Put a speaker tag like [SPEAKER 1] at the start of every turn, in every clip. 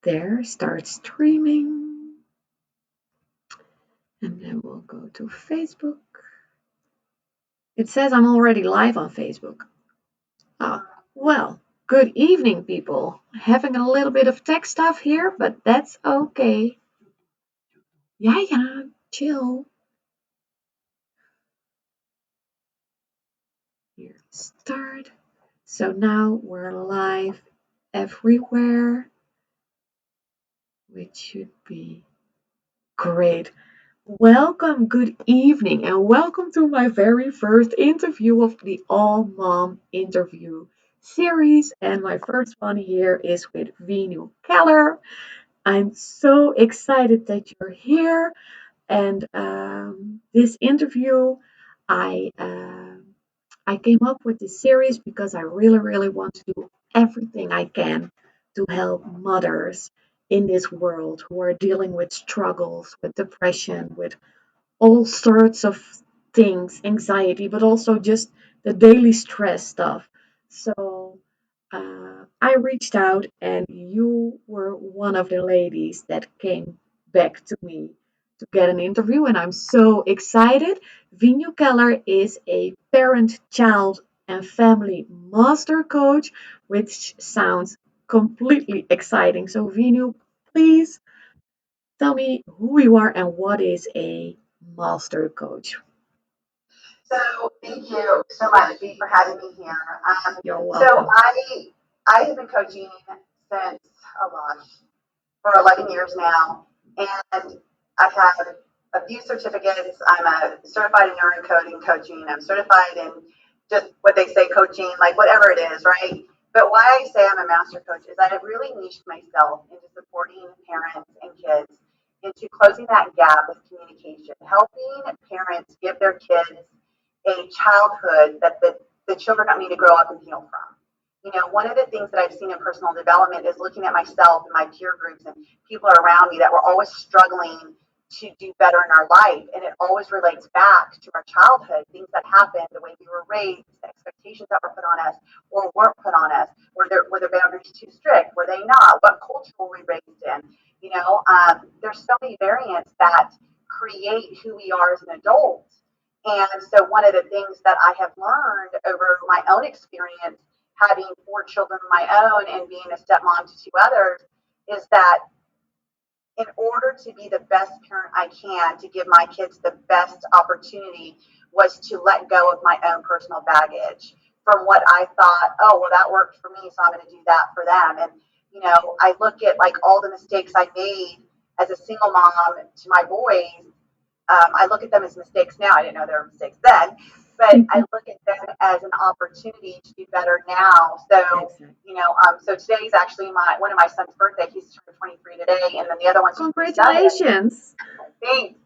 [SPEAKER 1] There, start streaming. And then we'll go to Facebook. It says I'm already live on Facebook. Ah, well, good evening, people. Having a little bit of tech stuff here, but that's okay. Yeah, chill. Here, start. So now we're live everywhere, which should be great. Welcome, good evening, and welcome to my very first interview of the All Mom interview series. And my first one here is with Veenu Keller. I'm so excited that you're here. And this interview, I I came up with this series because I really, really want to do everything I can to help mothers in this world who are dealing with struggles, with depression, with all sorts of things, anxiety, but also just the daily stress stuff. So I reached out, and you were one of the ladies that came back to me to get an interview, and I'm so excited. Veenu Keller is a parent, child, and family master coach, which sounds completely exciting. So, Veenu, please tell me who you are and what is a master coach.
[SPEAKER 2] So thank you so much Bea, for having me here.
[SPEAKER 1] You're
[SPEAKER 2] So
[SPEAKER 1] welcome.
[SPEAKER 2] I have been coaching since oh gosh for 11 years now, and I've had a few certificates. I'm a certified in neurocoding coaching. I'm certified in just what they say coaching, like whatever it is, right? But why I say I'm a master coach is I have really niched myself into supporting parents and kids into closing that gap with communication, helping parents give their kids a childhood that the children don't need to grow up and heal from. You know, one of the things that I've seen in personal development is looking at myself and my peer groups and people around me that were always struggling to do better in our life. And it always relates back to our childhood, things that happened, the way we were raised, the expectations that were put on us or weren't put on us. Were their boundaries too strict? Were they not? What culture were we raised in? There's so many variants that create who we are as an adult. And so one of the things that I have learned over my own experience, having 4 children of my own and being a stepmom to 2 others, is that in order to be the best parent I can, to give my kids the best opportunity, was to let go of my own personal baggage from what I thought, oh, well, that worked for me, so I'm going to do that for them. And, I look at like all the mistakes I made as a single mom to my boys. I look at them as mistakes now. I didn't know they were mistakes then, but I look at them as an opportunity to do better now. So,
[SPEAKER 1] Excellent.
[SPEAKER 2] so today's actually my one of my son's birthday. He's turned 23 today, and then the other one's 27.
[SPEAKER 1] Congratulations.
[SPEAKER 2] Thanks.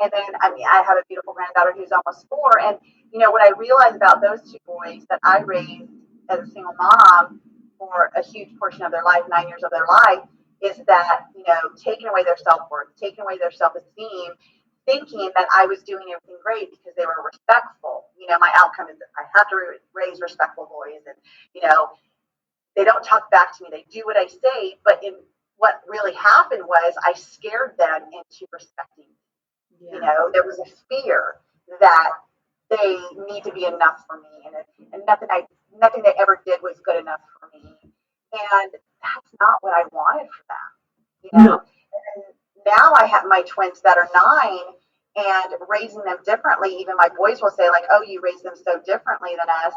[SPEAKER 2] And then, I mean, I have a beautiful granddaughter who's almost 4. And, what I realized about those 2 boys that I raised as a single mom for a huge portion of their life, 9 years of their life, is that, taking away their self worth, taking away their self esteem, thinking that I was doing everything great because they were respectful. My outcome is that I have to raise respectful boys, and, they don't talk back to me. They do what I say. But what really happened was I scared them into respecting me.
[SPEAKER 1] Yeah.
[SPEAKER 2] There was a fear that they need to be enough for me, and nothing they ever did was good enough for me, and that's not what I wanted for them.
[SPEAKER 1] No.
[SPEAKER 2] And now I have my twins that are 9, and raising them differently. Even my boys will say like, "Oh, you raised them so differently than us,"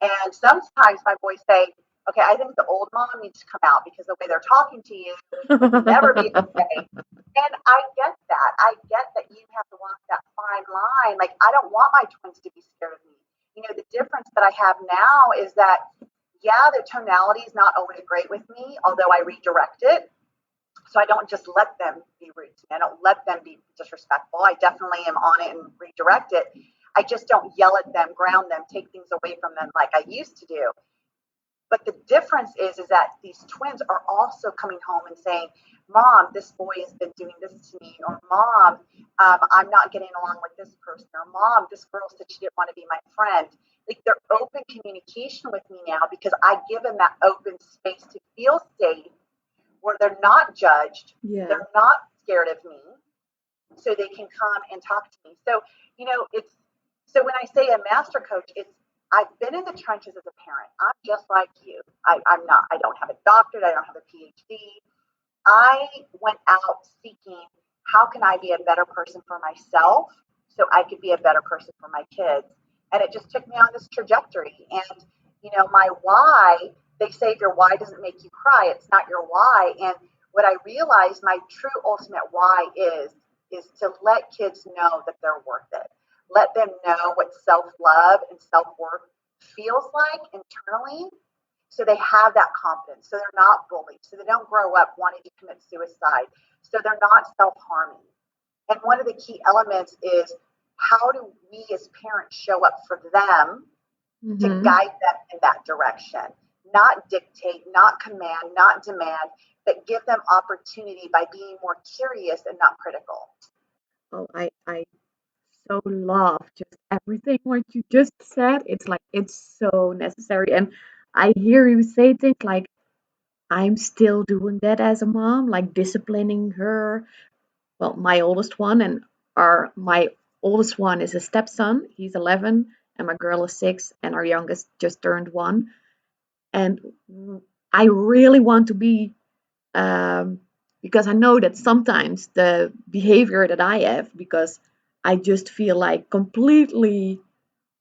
[SPEAKER 2] and sometimes my boys say, "Okay, I think the old mom needs to come out because the way they're talking to you would never be okay." And I get that. I get that you have to walk that fine line. Like, I don't want my twins to be scared of me. The difference that I have now is that, yeah, the tonality is not always great with me, although I redirect it. So I don't just let them be rude to me. I don't let them be disrespectful. I definitely am on it and redirect it. I just don't yell at them, ground them, take things away from them like I used to do. But the difference is that these twins are also coming home and saying, "Mom, this boy has been doing this to me," or "Mom, I'm not getting along with this person," or "Mom, this girl said she didn't want to be my friend." Like, they're open communication with me now because I give them that open space to feel safe where they're not judged,
[SPEAKER 1] Yeah.
[SPEAKER 2] they're not scared of me, so they can come and talk to me. So, it's so when I say a master coach, it's I've been in the trenches as a parent. I'm just like you. I'm not, I don't have a doctorate, I don't have a PhD. I went out seeking how can I be a better person for myself so I could be a better person for my kids. And it just took me on this trajectory. And, my why, they say if your why doesn't make you cry, it's not your why. And what I realized my true ultimate why is to let kids know that they're worth it. Let them know what self love and self worth feels like internally, so they have that confidence, so they're not bullied, so they don't grow up wanting to commit suicide, so they're not self-harming. And one of the key elements is how do we as parents show up for them to
[SPEAKER 1] Mm-hmm.
[SPEAKER 2] guide them in that direction, not dictate, not command, not demand, but give them opportunity by being more curious and not critical.
[SPEAKER 1] Oh, I so love just everything what you just said. It's like it's so necessary. And I hear you say things like, I'm still doing that as a mom, like disciplining her. Well, my oldest one and my oldest one is a stepson. He's 11 and my girl is 6 and our youngest just turned 1. And I really want to be, um, because I know that sometimes the behavior that I have, because I just feel like completely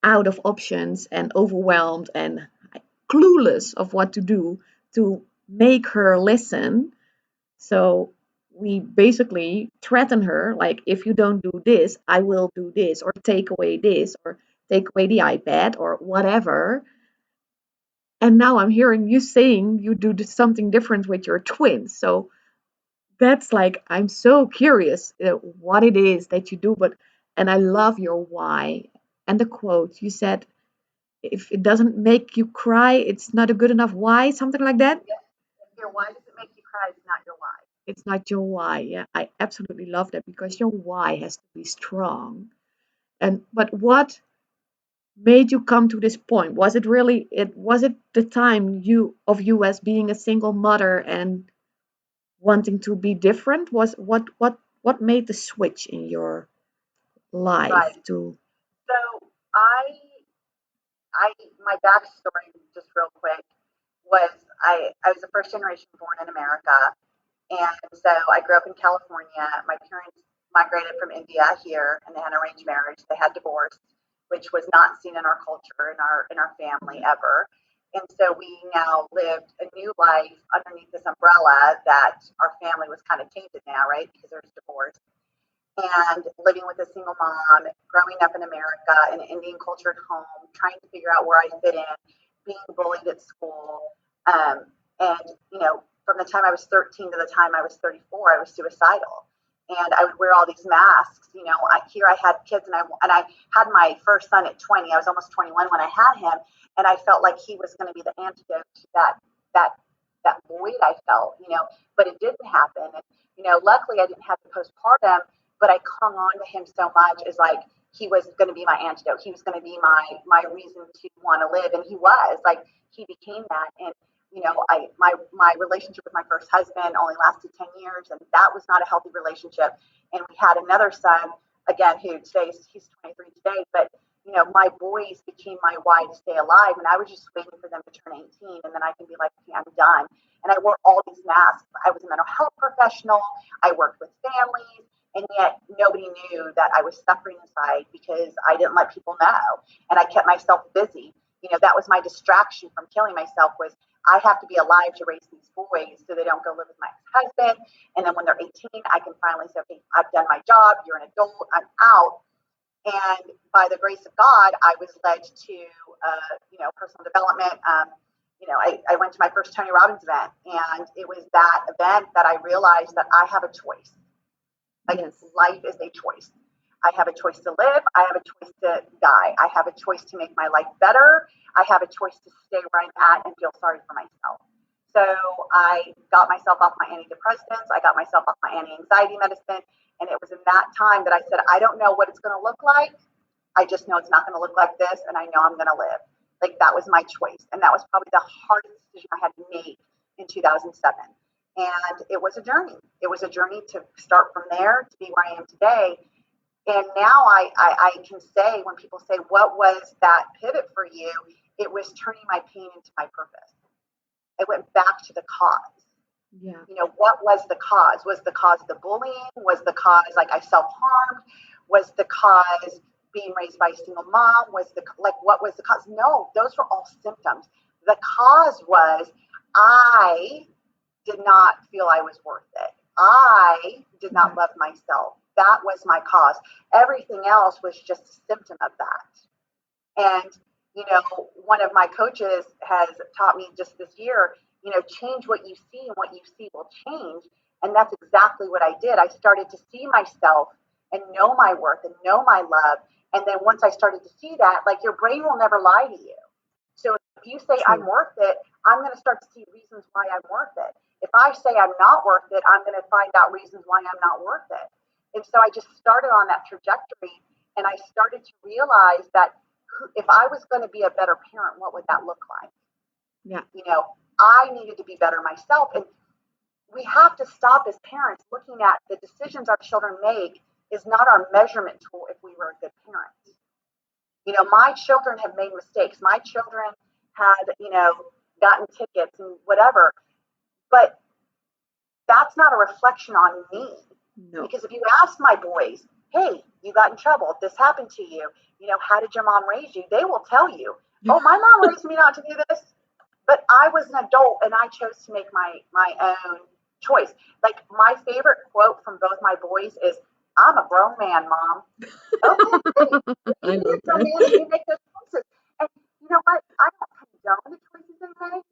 [SPEAKER 1] out of options and overwhelmed and clueless of what to do to make her listen. So we basically threaten her, like, if you don't do this, I will do this, or take away this, or take away the iPad, or whatever. And now I'm hearing you saying you do something different with your twins. So that's like, I'm so curious what it is that you do. And I love your why. And the quote you said, if it doesn't make you cry, it's not a good enough why, something like that.
[SPEAKER 2] Yes, if your why doesn't make you cry, it's not your why.
[SPEAKER 1] It's not your why. Yeah, I absolutely love that because your why has to be strong. And but what made you come to this point? Was it really it was it the time you as being a single mother and wanting to be different? Was what made the switch in your life
[SPEAKER 2] Right.
[SPEAKER 1] to
[SPEAKER 2] So I my backstory, just real quick, was I was a first generation born in America, and so I grew up in California. My parents migrated from India here, and they had an arranged marriage. They had divorced, which was not seen in our culture, in our family ever. And so we now lived a new life underneath this umbrella that our family was kind of tainted now, right? Because there's divorce and living with a single mom, growing up in America, in an Indian cultured home, trying to figure out where I fit in, being bullied at school. And, from the time I was 13 to the time I was 34, I was suicidal. And I would wear all these masks. Here I had kids, and I had my first son at 20. I was almost 21 when I had him, and I felt like he was going to be the antidote to that that void I felt. But it didn't happen. And luckily I didn't have the postpartum, but I clung on to him so much as like he was going to be my antidote. He was going to be my reason to want to live, and he was like he became that. And my relationship with my first husband only lasted 10 years, and that was not a healthy relationship. And we had another son again who today he's 23 today, but my boys became my why to stay alive, and I was just waiting for them to turn 18, and then I can be like, okay, I'm done. And I wore all these masks. I was a mental health professional. I worked with families, and yet nobody knew that I was suffering inside because I didn't let people know, and I kept myself busy. That was my distraction from killing myself, was I have to be alive to raise these boys so they don't go live with my ex-husband. And then when they're 18, I can finally say, okay, I've done my job. You're an adult. I'm out. And by the grace of God, I was led to, personal development. I went to my first Tony Robbins event, and it was that event that I realized that I have a choice. Like,
[SPEAKER 1] yes.
[SPEAKER 2] life is a choice. I have a choice to live. I have a choice to die. I have a choice to make my life better. I have a choice to stay where I'm at and feel sorry for myself. So I got myself off my antidepressants. I got myself off my anti-anxiety medicine. And it was in that time that I said, I don't know what it's going to look like. I just know it's not going to look like this. And I know I'm going to live. Like, that was my choice. And that was probably the hardest decision I had to make in 2007. And it was a journey. It was a journey to start from there to be where I am today. And now I can say, when people say, what was that pivot for you? It was turning my pain into my purpose. I went back to the cause.
[SPEAKER 1] Yeah.
[SPEAKER 2] What was the cause? Was the cause the bullying? Was the cause like I self-harmed? Was the cause being raised by a single mom? Was the like what was the cause? No, those were all symptoms. The cause was I did not feel I was worth it. I did not love myself. That was my cause. Everything else was just a symptom of that. And one of my coaches has taught me just this year, change what you see and what you see will change. And that's exactly what I did. I started to see myself and know my worth and know my love. And then once I started to see that, like your brain will never lie to you. So if you say I'm
[SPEAKER 1] True.
[SPEAKER 2] worth it, I'm going to start to see reasons why I'm worth it. If I say I'm not worth it, I'm going to find out reasons why I'm not worth it. And so I just started on that trajectory, and I started to realize that if I was going to be a better parent, what would that look like?
[SPEAKER 1] Yeah.
[SPEAKER 2] I needed to be better myself. And we have to stop as parents looking at the decisions our children make is not our measurement tool if we were a good parent. My children have made mistakes. My children had, gotten tickets and whatever. But that's not a reflection on me.
[SPEAKER 1] No.
[SPEAKER 2] Because if you ask my boys, hey, you got in trouble, this happened to you, how did your mom raise you? They will tell you, oh, my mom raised me not to do this. But I was an adult and I chose to make my own choice. Like my favorite quote from both my boys is, I'm a grown man, Mom. Okay,
[SPEAKER 1] I
[SPEAKER 2] you be a
[SPEAKER 1] love
[SPEAKER 2] grown
[SPEAKER 1] that.
[SPEAKER 2] man and you make those choices. And you know what? I don't condone the choices they make,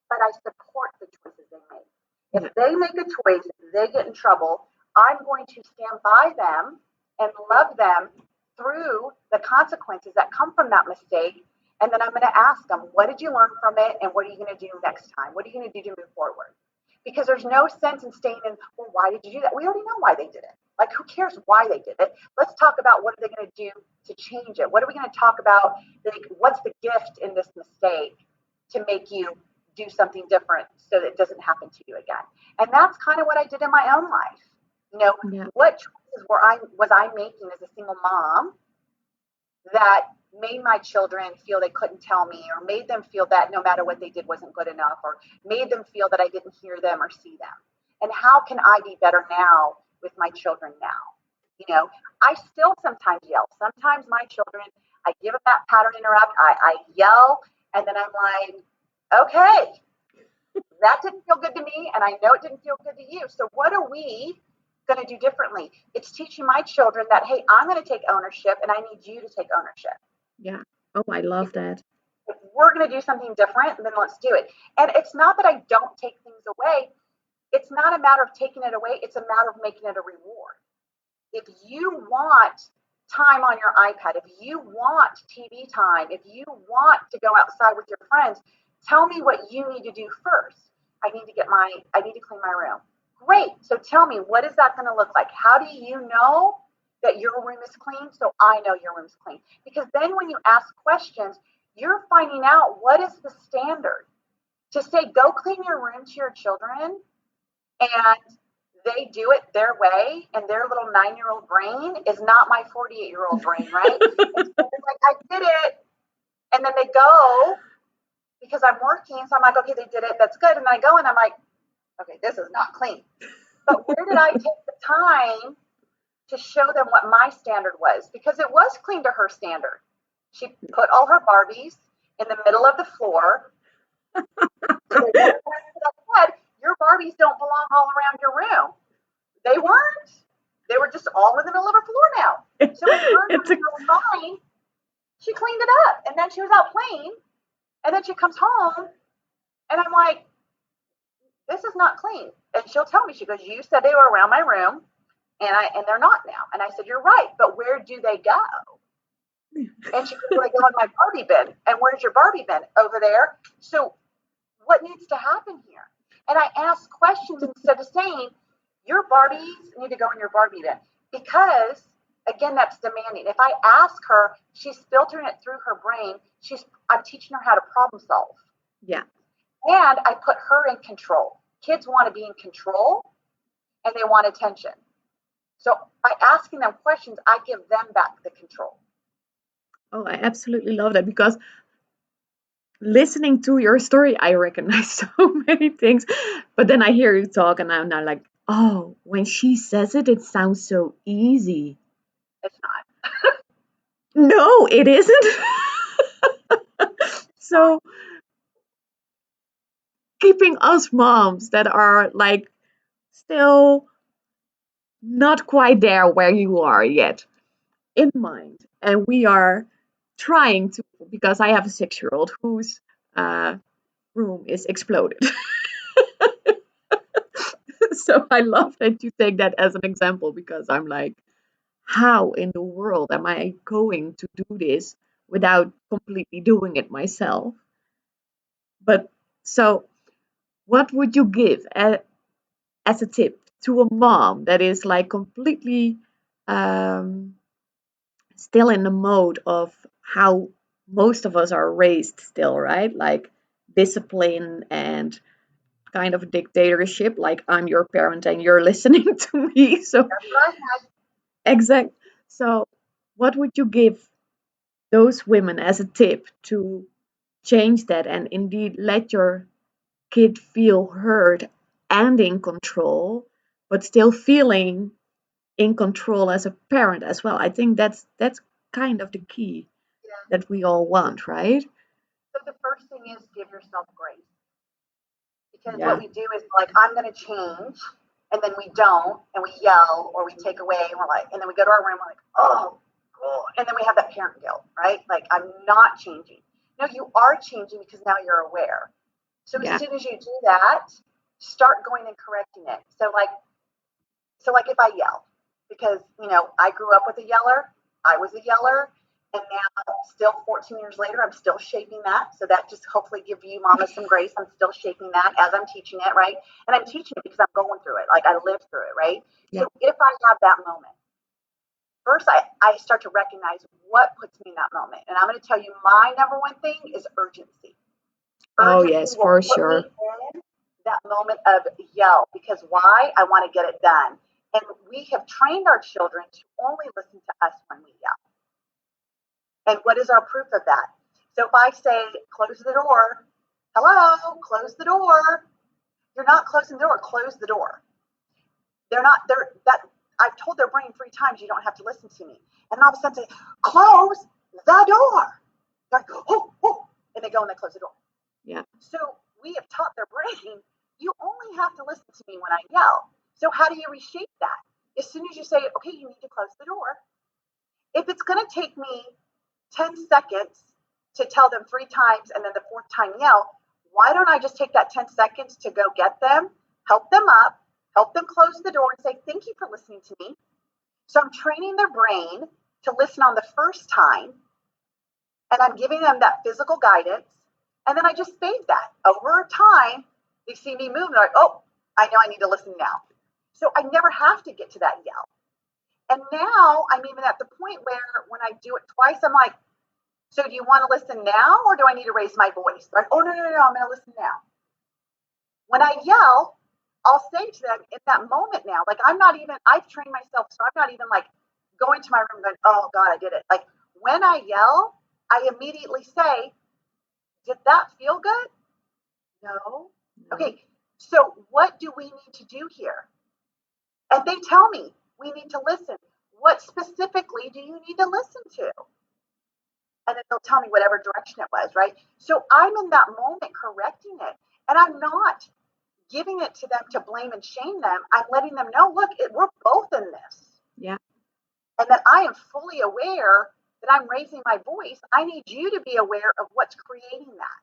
[SPEAKER 2] but I support the choices they make. If
[SPEAKER 1] Yeah.
[SPEAKER 2] they make a choice, if they get in trouble, I'm going to stand by them and love them through the consequences that come from that mistake. And then I'm going to ask them, what did you learn from it? And what are you going to do next time? What are you going to do to move forward? Because there's no sense in staying in, well, why did you do that? We already know why they did it. Like, who cares why they did it? Let's talk about what are they going to do to change it? What are we going to talk about? Like, what's the gift in this mistake to make you do something different so that it doesn't happen to you again? And that's kind of what I did in my own life.
[SPEAKER 1] Yeah.
[SPEAKER 2] What choices was I making as a single mom that made my children feel they couldn't tell me, or made them feel that no matter what they did wasn't good enough, or made them feel that I didn't hear them or see them? And how can I be better now with my children now? I still sometimes yell. Sometimes my children, I give them that pattern interrupt, I yell, and then I'm like, okay, that didn't feel good to me, and I know it didn't feel good to you. So what are we going to do differently? It's teaching my children that, hey, I'm going to take ownership, and I need you to take ownership.
[SPEAKER 1] Yeah. Oh, I love
[SPEAKER 2] If,
[SPEAKER 1] that.
[SPEAKER 2] if we're going to do something different, then let's do it. And it's not that I don't take things away. It's not a matter of taking it away. It's a matter of making it a reward. If you want time on your iPad, if you want TV time, if you want to go outside with your friends, tell me what you need to do first. I need to clean my room. Great. So tell me, what is that going to look like? How do you know that your room is clean? So I know your room is clean. Because then when you ask questions, you're finding out what is the standard. To say, go clean your room to your children, and they do it their way, and their little 9-year-old brain is not my 48-year-old brain, right? And so they're like, I did it. And then they go, because I'm working. So I'm like, okay, they did it. That's good. And I go and I'm like, okay, this is not clean. But where did I take the time to show them what my standard was? Because it was clean to her standard. She put all her Barbies in the middle of the floor. So they weren't bed. Your Barbies don't belong all around your room. They weren't. They were just all in the middle of her floor now. So in her
[SPEAKER 1] It's a
[SPEAKER 2] mind, she cleaned it up. And then she was out playing. And then she comes home. And I'm like, this is not clean. And she'll tell me, she goes, you said they were around my room, and they're not now. And I said, you're right, but where do they go? And she goes, well, they go in my Barbie bin. And where's your Barbie bin? Over there. So what needs to happen here? And I ask questions instead of saying, your Barbies need to go in your Barbie bin. Because again, that's demanding. If I ask her, she's filtering it through her brain. I'm teaching her how to problem solve.
[SPEAKER 1] yeah.
[SPEAKER 2] And I put her in control. Kids want to be in control and they want attention. So by asking them questions, I give them back the control.
[SPEAKER 1] Oh, I absolutely love that because listening to your story, I recognize so many things. But then I hear you talk, and I'm now like, oh, when she says it, it sounds so easy.
[SPEAKER 2] It's not.
[SPEAKER 1] No, it isn't. So, keeping us moms that are like still not quite there where you are yet in mind, and we are trying to, because I have a 6 year old whose uh, room is exploded. So I love that you take that as an example because I'm like, how in the world am I going to do this without completely doing it myself? But so, what would you give as a tip to a mom that is like completely um, still in the mode of how most of us are raised still, right? Like discipline and kind of dictatorship, like I'm your parent and you're listening to me. So
[SPEAKER 2] That's what I had.
[SPEAKER 1] exact. So what would you give those women as a tip to change that and indeed let your kid feel heard and in control, but still feeling in control as a parent as well? I think that's kind of the key
[SPEAKER 2] Yeah.
[SPEAKER 1] that we all want, right?
[SPEAKER 2] So the first thing is give yourself grace. Because what
[SPEAKER 1] Yeah.
[SPEAKER 2] we do is like, I'm going to change, and then we don't, and we yell or we take away, and we're like, and then we go to our room, we're like, oh, and then we have that parent guilt, right? Like, I'm not changing. No, you are changing because now you're aware. So as
[SPEAKER 1] Yeah.
[SPEAKER 2] soon as you do that, start going and correcting it. So like if I yell, because I grew up with a yeller, I was a yeller, and now still 14 years later, I'm still shaping that. So that just hopefully give you mama some grace. I'm still shaping that as I'm teaching it, right? And I'm teaching it because I'm going through it. Like I lived through it, right?
[SPEAKER 1] Yeah.
[SPEAKER 2] So if I have that moment, first I start to recognize what puts me in that moment. And I'm going to tell you my number one thing is urgency.
[SPEAKER 1] Oh
[SPEAKER 2] Urgency
[SPEAKER 1] yes,
[SPEAKER 2] will
[SPEAKER 1] for
[SPEAKER 2] put me
[SPEAKER 1] sure.
[SPEAKER 2] in that moment of yell because why? I want to get it done. And we have trained our children to only listen to us when we yell. And what is our proof of that? So if I say, close the door, hello, close the door, you're not closing the door, close the door. They're not, I've told their brain 3 times, you don't have to listen to me. And all of a sudden say, close the door. They're like, oh, and they go and they close the door.
[SPEAKER 1] Yeah.
[SPEAKER 2] So we have taught their brain, you only have to listen to me when I yell. So how do you reshape that? As soon as you say, okay, you need to close the door, if it's going to take me 10 seconds to tell them 3 times and then the fourth time yell, why don't I just take that 10 seconds to go get them, help them up, help them close the door and say, thank you for listening to me. So I'm training their brain to listen on the first time, and I'm giving them that physical guidance. And then I just save that. Over time, they see me move, they're like, oh, I know I need to listen now. So I never have to get to that yell. And now I'm even at the point where when I do it twice, I'm like, so do you want to listen now or do I need to raise my voice? They're like, oh, no, I'm going to listen now. When I yell, I'll say to them in that moment now, like I've trained myself, so I'm not even like going to my room going, oh God, I did it. Like when I yell, I immediately say, did that feel good? No.
[SPEAKER 1] No.
[SPEAKER 2] Okay, so what do we need to do here? And they tell me we need to listen. What specifically do you need to listen to? And then they'll tell me whatever direction it was, right? So I'm in that moment correcting it. And I'm not giving it to them to blame and shame them. I'm letting them know, look, we're both in this.
[SPEAKER 1] Yeah.
[SPEAKER 2] And that I am fully aware that I'm raising my voice. I need you to be aware of what's creating that.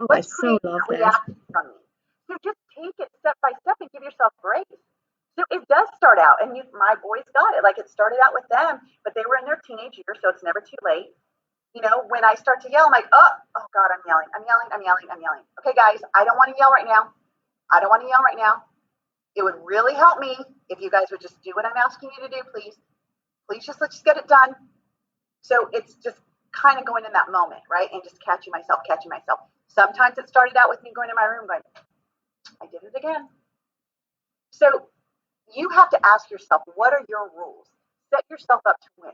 [SPEAKER 1] Oh, I
[SPEAKER 2] What's
[SPEAKER 1] so
[SPEAKER 2] creating
[SPEAKER 1] love
[SPEAKER 2] that
[SPEAKER 1] that.
[SPEAKER 2] reaction from me? So just take it step by step and give yourself grace. So it does start out, and my boys got it. Like it started out with them, but they were in their teenage years, so it's never too late. When I start to yell, I'm like, oh God, I'm yelling. Okay, guys, I don't want to yell right now. It would really help me if you guys would just do what I'm asking you to do, please. Please let's just get it done. So it's just kind of going in that moment, right? And just catching myself. Sometimes it started out with me going to my room going, I did it again. So you have to ask yourself, what are your rules? Set yourself up to win.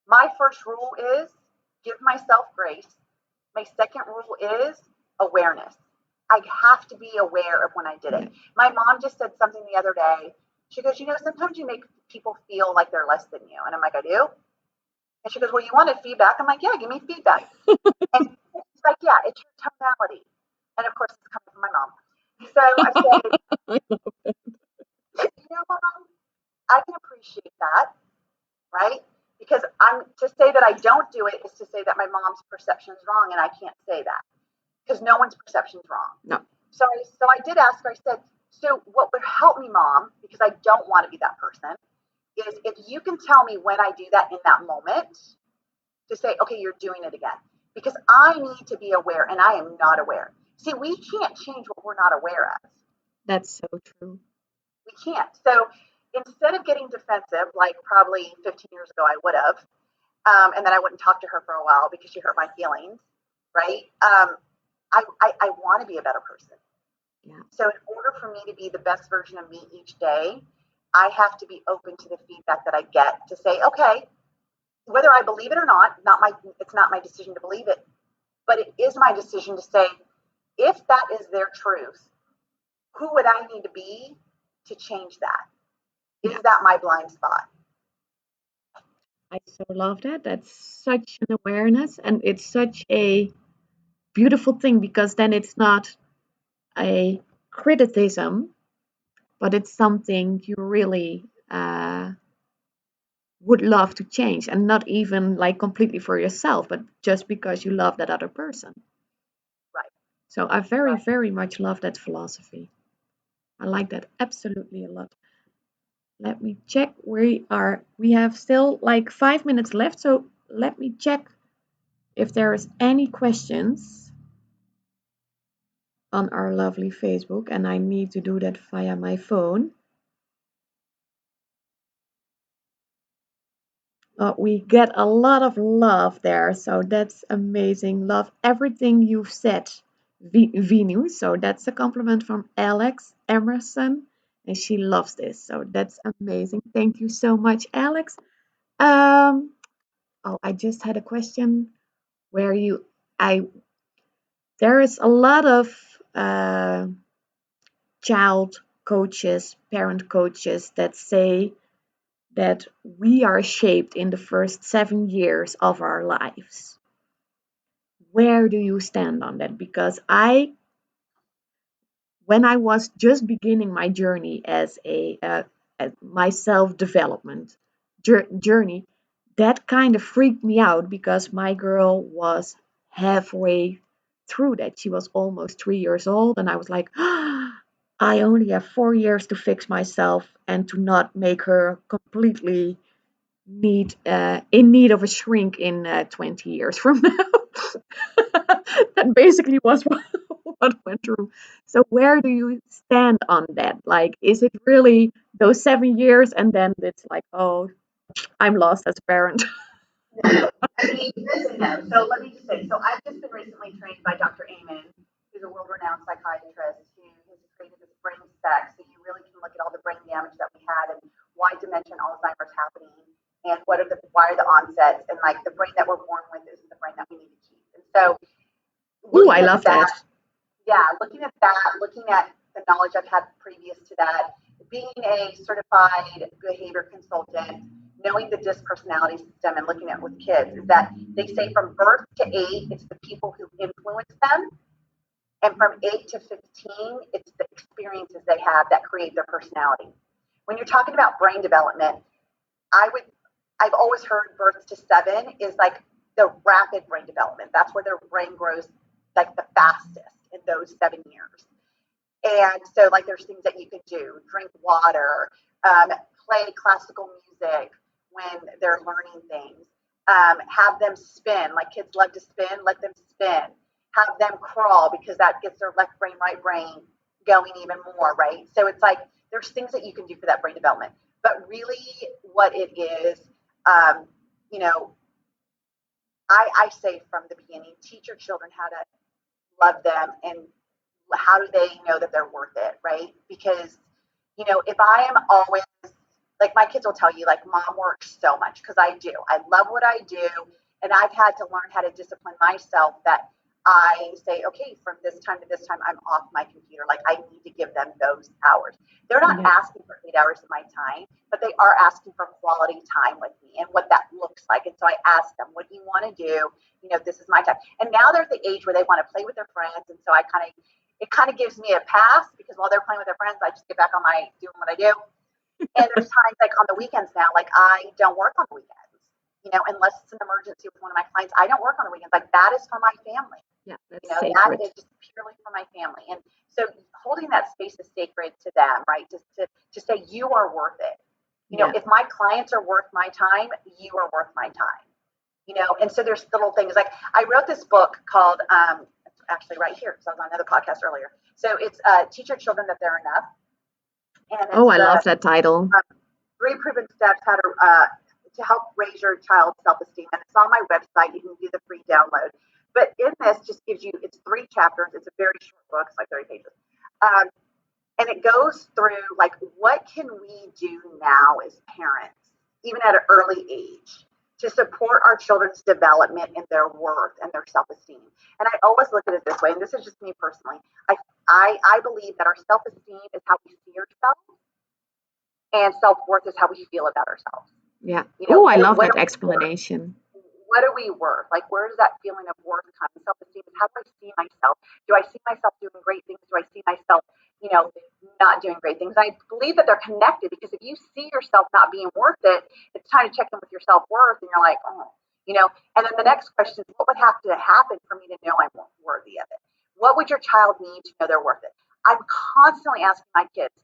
[SPEAKER 2] My first rule is give myself grace. My second rule is awareness. I have to be aware of when I did
[SPEAKER 1] Yeah.
[SPEAKER 2] it. My mom just said something the other day. She goes, sometimes you make people feel like they're less than you. And I'm like, I do? And she goes, well, you wanted feedback? I'm like, yeah, give me feedback. And she's like, yeah, it's your tonality. And of course, it's coming from my mom. So I said, Mom, I can appreciate that, right? Because I'm to say that I don't do it is to say that my mom's perception is wrong, and I can't say that because no one's perception is wrong.
[SPEAKER 1] No.
[SPEAKER 2] So I did ask her. I said, so what would help me, Mom, because I don't want to be that person, is if you can tell me when I do that in that moment, to say, okay, you're doing it again, because I need to be aware, and I am not aware. See, we can't change what we're not aware of.
[SPEAKER 1] That's so true.
[SPEAKER 2] We can't. So instead of getting defensive, like probably 15 years ago I would have, and then I wouldn't talk to her for a while because she hurt my feelings, right? I want to be a better person.
[SPEAKER 1] Yeah.
[SPEAKER 2] So in order for me to be the best version of me each day, I have to be open to the feedback that I get to say, okay, whether I believe it or not, it's not my decision to believe it, but it is my decision to say, if that is their truth, who would I need to be to change that?
[SPEAKER 1] Yeah.
[SPEAKER 2] Is that my blind spot?
[SPEAKER 1] I so love that. That's such an awareness, and it's such a beautiful thing because then it's not a criticism, but it's something you really would love to change, and not even like completely for yourself, but just because you love that other person.
[SPEAKER 2] Right.
[SPEAKER 1] So I very,
[SPEAKER 2] Right.
[SPEAKER 1] very much love that philosophy. I like that absolutely a lot. Let me check. We have still like 5 minutes left, so let me check if there is any questions on our lovely Facebook, and I need to do that via my phone. We get a lot of love there, so that's amazing. Love everything you've said, Veenu. So that's a compliment from Alex Emerson, and she loves this. So that's amazing. Thank you so much, Alex. Um, oh, I just had a question where I there is a lot of child coaches, parent coaches that say that we are shaped in the first 7 years of our lives. Where do you stand on that? Because when I was just beginning my journey as my self development journey, that kind of freaked me out because my girl was halfway through that. She was almost 3 years old, and I was like, I only have 4 years to fix myself and to not make her completely in need of a shrink in 20 years from now. That basically was what went through. So where do you stand on that? Like, is it really those 7 years and then it's like, oh, I'm lost as a parent?
[SPEAKER 2] I mean, this and no. So let me just say, so I've just been recently trained by Dr. Amen, who's a world-renowned psychiatrist who has created this brain spec. So you really can look at all the brain damage that we had and why dementia and Alzheimer's happening and why are the onsets and like the brain that we're born with isn't the brain that we need to keep. And so
[SPEAKER 1] Ooh, I
[SPEAKER 2] looking at
[SPEAKER 1] love that.
[SPEAKER 2] that, yeah, looking at the knowledge I've had previous to that, being a certified behavior consultant, knowing the DISC personality system and looking at it with kids, is that they say from birth to 8, it's the people who influence them. And from 8 to 15, it's the experiences they have that create their personality. When you're talking about brain development, I would, I've always heard birth to 7 is like the rapid brain development. That's where their brain grows like the fastest in those 7 years. And so, like, there's things that you could do: drink water, play classical music when they're learning things, have them spin. Like kids love to spin, let them spin. Have them crawl because that gets their left brain, right brain going even more, right? So it's like there's things that you can do for that brain development. But really, what it is, um, you know, I say from the beginning, teach your children how to love them and how do they know that they're worth it, right? Because, if I am always, like, my kids will tell you, like, mom works so much, because I do. I love what I do. And I've had to learn how to discipline myself, that I say, okay, from this time to this time, I'm off my computer. Like, I need to give them those hours. They're not
[SPEAKER 1] Yeah.
[SPEAKER 2] asking for 8 hours of my time, but they are asking for quality time with me and what that looks like. And so I ask them, what do you want to do? This is my time. And now they're at the age where they want to play with their friends. And so it kind of gives me a pass, because while they're playing with their friends, I just get back on my doing what I do. And there's times, like, on the weekends now, like, I don't work on the weekends, unless it's an emergency with one of my clients. I don't work on the weekends. Like, that is for my family.
[SPEAKER 1] Yeah, that's
[SPEAKER 2] That
[SPEAKER 1] sacred.
[SPEAKER 2] is just purely for my family. And so holding that space is sacred to them, right? Just to say, you are worth it.
[SPEAKER 1] Yeah.
[SPEAKER 2] If my clients are worth my time, you are worth my time. And so there's little things, like, I wrote this book called, it's actually right here, because I was on another podcast earlier. So it's Teach Your Children That They're Enough. And
[SPEAKER 1] Oh,
[SPEAKER 2] it's
[SPEAKER 1] I
[SPEAKER 2] the
[SPEAKER 1] love that title.
[SPEAKER 2] 3 proven steps how to help raise your child's self-esteem. And it's on my website. You can do the free download. But in this, just gives you, it's 3 chapters. It's a very short book. It's like 30 pages. And it goes through, like, what can we do now as parents, even at an early age, to support our children's development and their worth and their self-esteem. And I always look at it this way, and this is just me personally. I believe that our self-esteem is how we see ourselves, and self-worth is how we feel about ourselves.
[SPEAKER 1] Yeah. Oh, I love
[SPEAKER 2] What
[SPEAKER 1] that
[SPEAKER 2] are we worth?
[SPEAKER 1] explanation.
[SPEAKER 2] What are we worth? Like, where does that feeling of worth come? Self-esteem is, how do I see myself? Do I see myself doing great things? Do I see myself, not doing great things? I believe that they're connected, because if you see yourself not being worth it, it's time to check in with your self-worth, and you're like, oh, And then the next question is, what would have to happen for me to know I'm worthy of it? What would your child need to know they're worth it? I'm constantly asking my kids,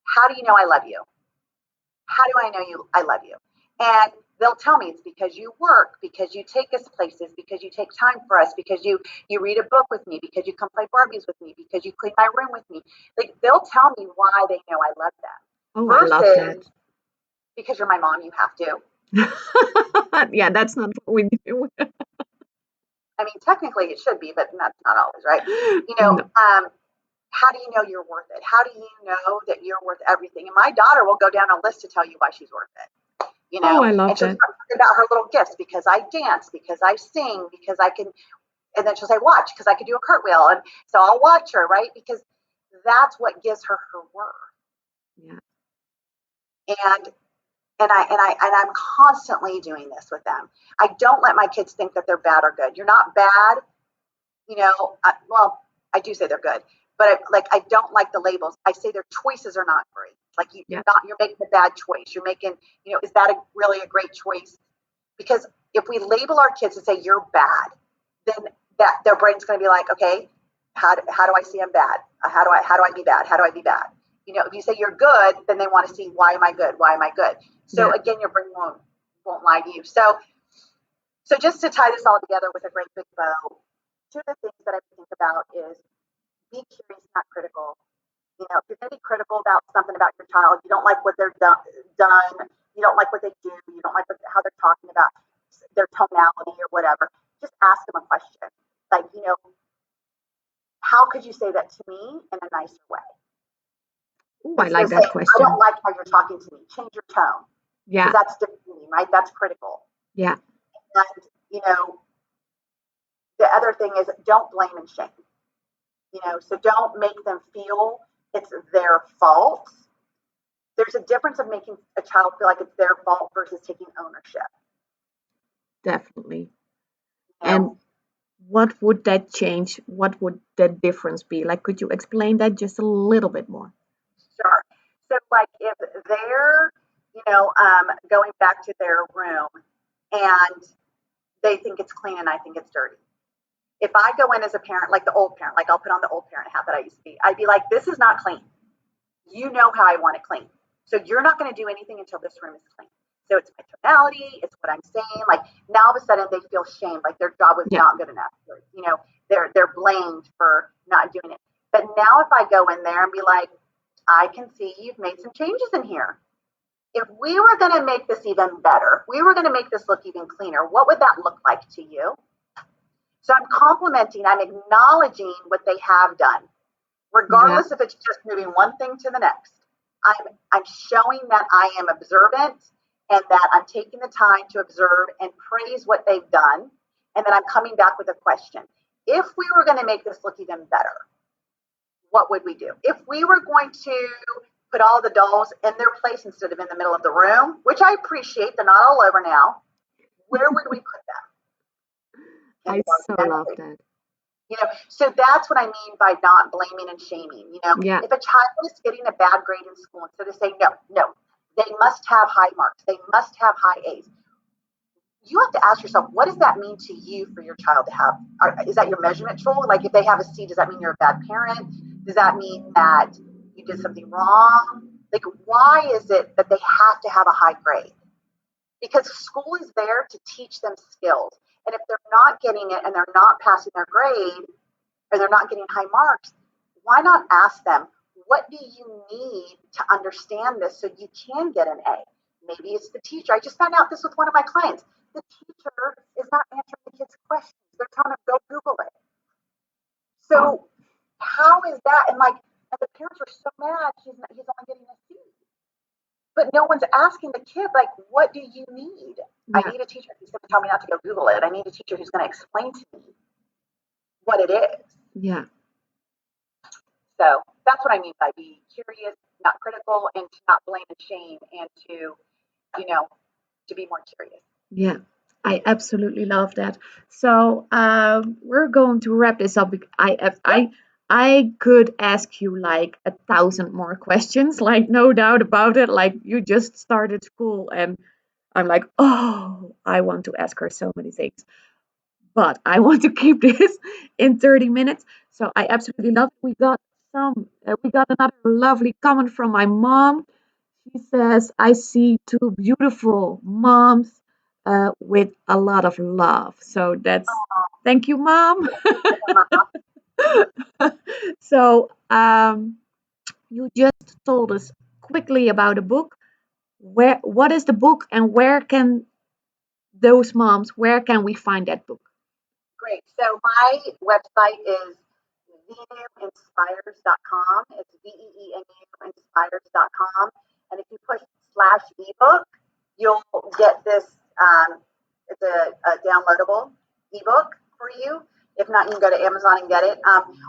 [SPEAKER 2] how do you know I love you? How do I know I love you? And they'll tell me, it's because you work, because you take us places, because you take time for us, because you read a book with me, because you come play Barbies with me, because you clean my room with me. Like, they'll tell me why they know I love them.
[SPEAKER 1] Oh, I love that.
[SPEAKER 2] Versus, because you're my mom, you have to.
[SPEAKER 1] Yeah, that's not what we do.
[SPEAKER 2] I mean, technically it should be, but that's not always, right?
[SPEAKER 1] No.
[SPEAKER 2] How do you know you're worth it? How do you know that you're worth everything? And my daughter will go down a list to tell you why she's worth it.
[SPEAKER 1] Oh, I love
[SPEAKER 2] And she'll
[SPEAKER 1] that.
[SPEAKER 2] start talking about her little gifts, because I dance, because I sing, because I can, and then she'll say, watch, because I can do a cartwheel. And so I'll watch her, right? Because that's what gives her her worth.
[SPEAKER 1] Yeah.
[SPEAKER 2] And I'm constantly doing this with them. I don't let my kids think that they're bad or good. You're not bad, well, I do say they're good, but I don't like the labels. I say their choices are not great. Like,
[SPEAKER 1] Yeah.
[SPEAKER 2] you're making a bad choice. You're making, is that really a great choice? Because if we label our kids and say you're bad, then that their brain's going to be like, okay, how do I see I'm bad? How do I be bad? How do I be bad? If you say you're good, then they want to see, why am I good? Why am I good? So
[SPEAKER 1] Yeah.
[SPEAKER 2] again, your brain won't lie to you. So just to tie this all together with a great big bow, 2 of the things that I think about is, be curious, not critical. If you're going to be critical about something about your child, you don't like what they're done, you don't like what they do, you don't like how they're talking about their tonality or whatever, just ask them a question. Like, how could you say that to me in a nicer way?
[SPEAKER 1] Oh, I
[SPEAKER 2] Instead
[SPEAKER 1] like
[SPEAKER 2] of saying,
[SPEAKER 1] that
[SPEAKER 2] I don't
[SPEAKER 1] question.
[SPEAKER 2] like how you're talking to me, change your tone. Because
[SPEAKER 1] Yeah.
[SPEAKER 2] that's demeaning, right? That's critical.
[SPEAKER 1] Yeah.
[SPEAKER 2] And, the other thing is, don't blame and shame. So don't make them feel it's their fault. There's a difference of making a child feel like it's their fault versus taking ownership.
[SPEAKER 1] Definitely.
[SPEAKER 2] You know?
[SPEAKER 1] And what would that change? What would that difference be? Like, could you explain that just a little bit more?
[SPEAKER 2] Sure. So, like, if they're, going back to their room and they think it's clean and I think it's dirty. If I go in as a parent, like the old parent, like I'll put on the old parent hat that I used to be, I'd be like, this is not clean. You know how I want it clean. So you're not going to do anything until this room is clean. So it's my tonality, it's what I'm saying. Like, now all of a sudden they feel shamed, like their job was
[SPEAKER 1] Yeah.
[SPEAKER 2] not good enough. They're blamed for not doing it. But now if I go in there and be like, I can see you've made some changes in here. If we were going to make this even better, we were going to make this look even cleaner, what would that look like to you? So I'm complimenting, I'm acknowledging what they have done,
[SPEAKER 1] Yeah.
[SPEAKER 2] regardless if it's just moving one thing to the next. I'm showing that I am observant and that I'm taking the time to observe and praise what they've done. And then I'm coming back with a question. If we were going to make this look even better, what would we do? If we were going to put all the dolls in their place instead of in the middle of the room, which I appreciate, they're not all over now, where would we put them?
[SPEAKER 1] I so love that.
[SPEAKER 2] So that's what I mean by not blaming and shaming.
[SPEAKER 1] Yeah.
[SPEAKER 2] If a child is getting a bad grade in school, instead of saying, no, they must have high marks, they must have high A's, you have to ask yourself, what does that mean to you for your child to have? Is that your measurement tool? Like if they have a C, does that mean you're a bad parent? Does that mean that you did something wrong? Like, why is it that they have to have a high grade? Because school is there to teach them skills. And if they're not getting it and they're not passing their grade or they're not getting high marks, why not ask them, what do you need to understand this so you can get an A? Maybe it's the teacher. I just found out this with one of my clients. The teacher is not answering the kids' questions. They're telling them, go Google it. So how is that? And the parents are so mad he's only getting a C. But no one's asking the kid, like, what do you need? I
[SPEAKER 1] Yeah.
[SPEAKER 2] need a teacher who's going to tell me not to go Google it. I need a teacher who's going to explain to me what it is.
[SPEAKER 1] Yeah.
[SPEAKER 2] So that's what I mean by be curious, not critical, and to not blame and shame, and to be more curious.
[SPEAKER 1] Yeah. I absolutely love that. So we're going to wrap this up. I could ask you like 1,000 more questions, like no doubt about it. Like you just started school, and I'm like, oh, I want to ask her so many things. But I want to keep this in 30 minutes. So I absolutely love it. We got another lovely comment from my mom. She says, I see two beautiful moms with a lot of love. So thank you, mom. So you just told us quickly about a book. What is the book, and where can we find that book?
[SPEAKER 2] Great. So my website is veenuinspires.com. It's VEENU inspires.com. And if you push /ebook, you'll get this. It's a downloadable ebook for you. If not, you can go to Amazon and get it.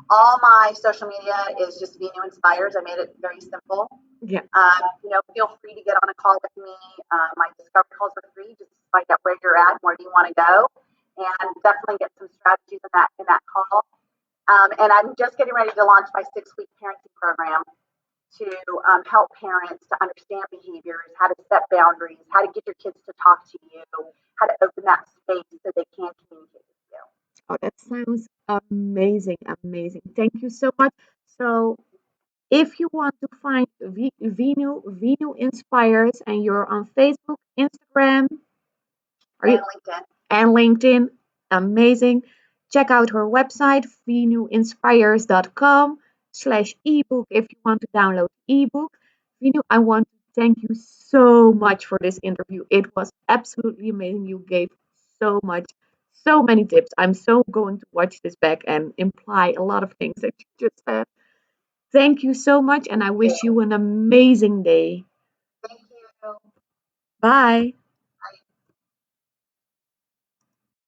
[SPEAKER 2] All my social media is just Veenu Inspires. I made it very simple.
[SPEAKER 1] Yeah.
[SPEAKER 2] Feel free to get on a call with me. My discovery calls are free. Just find out where you're at and where do you want to go, and definitely get some strategies in that call. And I'm just getting ready to launch my 6-week parenting program to help parents to understand behaviors, how to set boundaries, how to get your kids to talk to you, how to open that space so they can communicate with you.
[SPEAKER 1] Oh, that sounds amazing, amazing. Thank you so much. So, if you want to find Veenu Inspires, and you're on Facebook, Instagram, are
[SPEAKER 2] And
[SPEAKER 1] you
[SPEAKER 2] LinkedIn.
[SPEAKER 1] and LinkedIn, amazing. Check out her website, venuinspires.com/ebook if you want to download ebook. Veenu, I want to thank you so much for this interview. It was absolutely amazing. You gave so much, so many tips. I'm so going to watch this back and imply a lot of things that you just said. Thank you so much, and I wish you an amazing day.
[SPEAKER 2] Thank you.
[SPEAKER 1] Bye.